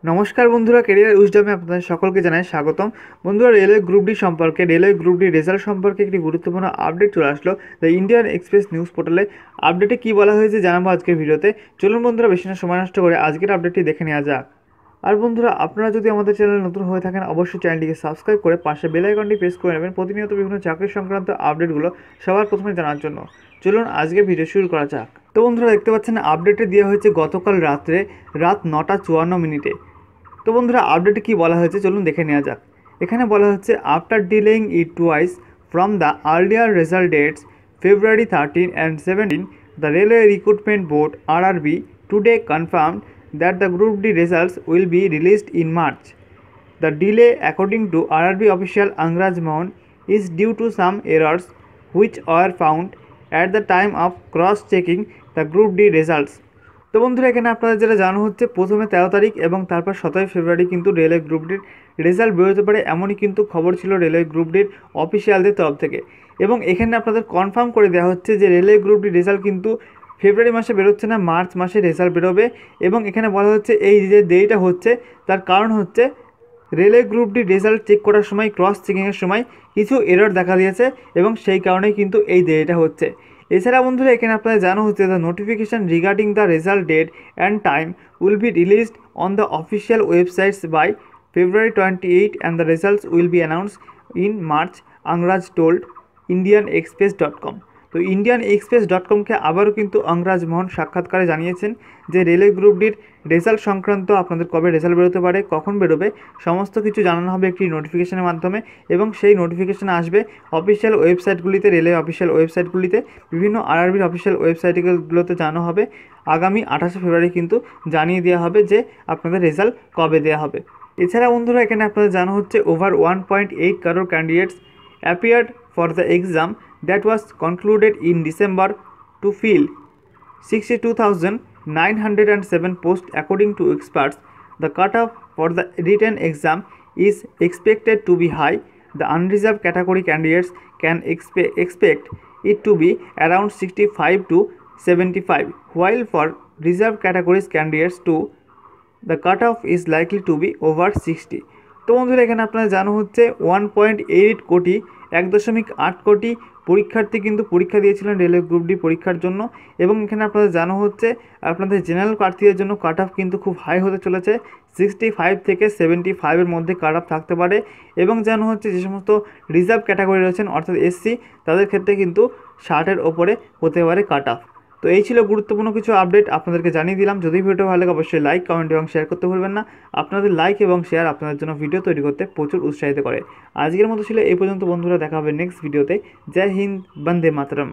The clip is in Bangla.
নমস্কার বন্ধুরা, কেরিয়ার উইজডমে আপনাদের সকলকে জানাই স্বাগতম। বন্ধুরা, রেলওয়ে গ্রুপ ডি সম্পর্কে, রেলওয়ে গ্রুপ ডি রেজাল্ট সম্পর্কে একটি গুরুত্বপূর্ণ আপডেট চলে আসলো দ্য ইন্ডিয়ান এক্সপ্রেস নিউজ পোর্টালে। আপডেটে কী বলা হয়েছে জানাবো আজকের ভিডিওতে। চলুন বন্ধুরা, বেশি না সময় নষ্ট করে আজকের আপডেটটি দেখে নেওয়া যাক। আর বন্ধুরা, আপনারা যদি আমাদের চ্যানেলে নতুন হয়ে থাকেন অবশ্যই চ্যানেলটিকে সাবস্ক্রাইব করে পাশে বেল আইকনটি প্রেস করে নেবেন প্রতিনিয়ত বিভিন্ন চাকরি সংক্রান্ত আপডেটগুলো সবার প্রথমে জানার জন্য। চলুন আজকের ভিডিও শুরু করা যাক। তো বন্ধুরা, দেখতে পাচ্ছেন আপডেটে দেওয়া হয়েছে গতকাল রাত্রে রাত 9:54 তো বন্ধুরা, আপডেটে কী বলা হয়েছে চলুন দেখে নেওয়া যাক। এখানে বলা হচ্ছে, after delaying it twice from the earlier result dates February 13 and 17, the Railway Recruitment Board RRB today confirmed that the Group D results will be released in March. The delay, according to RRB official Angraj Mohan, is due to some errors which were found at the time of cross-checking the Group D results. তো বন্ধুরা, এখানে আপনাদের যেটা জানা হচ্ছে, প্রথমে 13 তারিখ এবং তারপর 17 ফেব্রুয়ারি কিন্তু রেলওয়ে গ্রুপ ডির রেজাল্ট বেরোতে পারে, এমনই কিন্তু খবর ছিল রেলওয়ে গ্রুপ ডির অফিসিয়ালদের তরফ থেকে। এবং এখানে আপনাদের কনফার্ম করে দেওয়া হচ্ছে যে রেলওয়ে গ্রুপ ডির রেজাল্ট কিন্তু ফেব্রুয়ারি মাসে বেরোচ্ছে না, মার্চ মাসে রেজাল্ট বেরোবে। এবং এখানে বলা হচ্ছে এই যে দেরিটা হচ্ছে তার কারণ হচ্ছে railway group D result check করার সময়, ক্রস চেকিংয়ের সময় কিছু এরর দেখা দিয়েছে এবং সেই কারণেই কিন্তু এই দেরিটা হচ্ছে। এছাড়া বন্ধুরা, এখানে আপনাদের জানা হচ্ছে the notification regarding the result date and time will be released on the official websites by February 28 and the results will be announced in March, Angraj told indianexpress.com। তো indianexpress.com-কে আবারও কিন্তু অংরাজ মোহন সাক্ষাৎকারে জানিয়েছেন যে রেলওয়ে গ্রুপ ডির রেজাল্ট সংক্রান্ত আপনাদের কবে রেজাল্ট বেরোতে পারে, কখন বেরোবে, সমস্ত কিছু জানানো হবে একটি নোটিফিকেশনের মাধ্যমে। এবং সেই নোটিফিকেশান আসবে অফিসিয়াল ওয়েবসাইটগুলিতে, রেলওয়ে অফিসিয়াল ওয়েবসাইটগুলিতে, বিভিন্ন আরআরবির অফিসিয়াল ওয়েবসাইটগুলোতে জানানো হবে। আগামী 28 ফেব্রুয়ারি কিন্তু জানিয়ে দেওয়া হবে যে আপনাদের রেজাল্ট কবে দেওয়া হবে। এছাড়া বন্ধুরা, এখানে আপনাদের জানা হচ্ছে over 1.8 crore candidates appeared for the exam that was concluded in December to fill 62,907 posts according to experts. The cutoff for the written exam is expected to be high. The unreserved category candidates can expect it to be around 65 to 75, while for reserved categories candidates too, the cutoff is likely to be over 60। তো বন্ধুরা, এখানে আপনারা জানা হচ্ছে 1.8 কোটি 1.8 কোটি পরীক্ষার্থী কিন্তু পরীক্ষা দিয়েছিলেন রেলওয়ে গ্রুপ ডি পরীক্ষার জন্য। এবং এখানে আপনাদের জানা হচ্ছে আপনাদের জেনারেল প্রার্থীদের জন্য কাট অফ কিন্তু খুব হাই হতে চলেছে, 65 থেকে 75-এর মধ্যে কাট অফ থাকতে পারে। এবং জানা হচ্ছে যে সমস্ত রিজার্ভ ক্যাটাগরি রয়েছেন অর্থাৎ এসসি, তাদের ক্ষেত্রে কিন্তু 60-এর ওপরে হতে পারে কাট অফ। তো এই ছিল গুরুত্বপূর্ণ কিছু আপডেট আপনাদেরকে জানিয়ে দিলাম। যদি ভিডিওটা ভালো লাগে অবশ্যই লাইক, কমেন্ট এবং শেয়ার করতে ভুলবেন না। আপনাদের লাইক এবং শেয়ার আপনাদের জন্য ভিডিও তৈরি করতে প্রচুর উৎসাহিত করে। আজকের মতো ছিল এই পর্যন্ত বন্ধুরা, দেখা হবে নেক্সট ভিডিওতে। জয় হিন্দ, বন্দে মাতরম।